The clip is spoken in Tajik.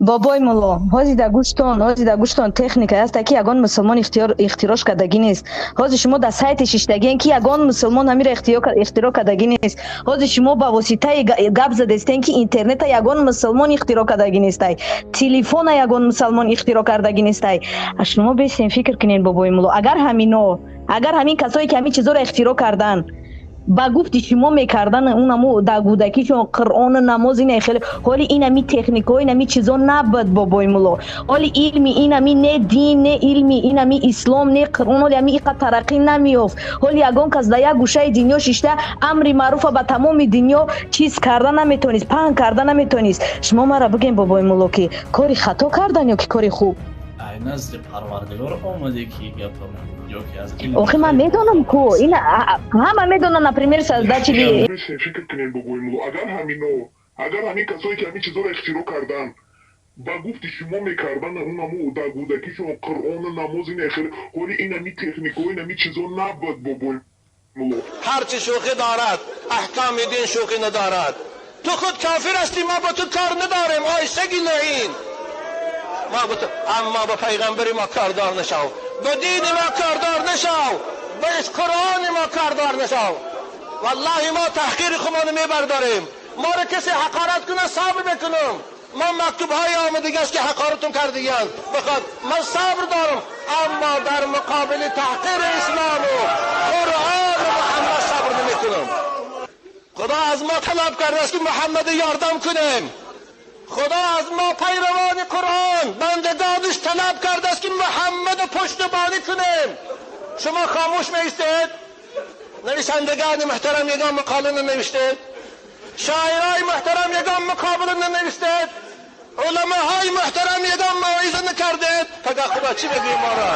бобои мулло, ҳозир дар гӯштон техникае ҳаста, ки ягон мусулмон ихтирош кардагӣ нест. Ҳозир шумо дар сайти шиштагиен, ки ягон мусулмон ҳамира ихтиро кардагӣ нест. Ҳозир шумо ба воситаи гап задестен, ки интернета ягон мусулмон ихтиро кардагӣ нестай. Телефона ягон мусулмон ихтиро кардагӣ нестай. Шумо бесен фикр кунед бобои мулло, агар ҳамин касое ки ҳамин чизоро ихтиро кардан ба гуфти шумо мекардан, унаму дар кӯдакишон Қуръону намоз ина хеле, ҳоли инами техникаҳо инами чизо набуд бобои мулло. ҳоли илми инами не дин, не илми инами ислом, не Қуръон, ҳоли ҳами иқа тараққӣ намеёфт. ҳоли ягон кас дар як гӯшаи дунё шишта амри маъруфа ба тамоми дунё чиз карда наметавонист, паҳн карда наметавонист. Шумо мара бигем бобои мулло, ки кори хато кардан ё ки кори хуб? ай назди парвардигор омаде ки гапам ёки аз охи ман медонам ку ина ҳама медонан, например создатели фикр кунед бобои мулло, агар ҳамин касое ки ҳамин чизоро ихтиро кардан ба гуфти шумо мекардан, унаму дар кӯдакишон Қуръону намоз ина хеле, ҳоли инами техникаҳо инами чизо набуд бобои мулло. هرچی شوخی دارد احکام دین شوخی ندارد. تو خود کافر هستی، ما با تو کار نداریم. آیسگی لعین ما با تو، اما با پیغمبر ما کاردار نشو، با دین ما کاردار نشو، با قرآن ما کاردار نشو. والله ما تحقیر خودمون میبرداریم. ما رو کسی حقارت کنه صبر میکنم. ما مکتوب های آمدگی است که حقارتون کردگیان بخواد من صبر دارم، اما در مقابل تحقیر اسلام و قرآن و محمد صبر نمیکنم. خدا از ما طلب کرده است که محمد یاردم کنیم. خدا از ما پیروان قرآن بندگانش طلب کرده است که محمد پشتیبانی کنیم. شما خاموش میستید؟ نویسندگان محترم یگان مقاله ننوشتید؟ شاعرای محترم یگان مقابله ننوشتید؟ علماهای محترم یگان موعظه نکردید؟ پگه خدا چی بگیم ما را؟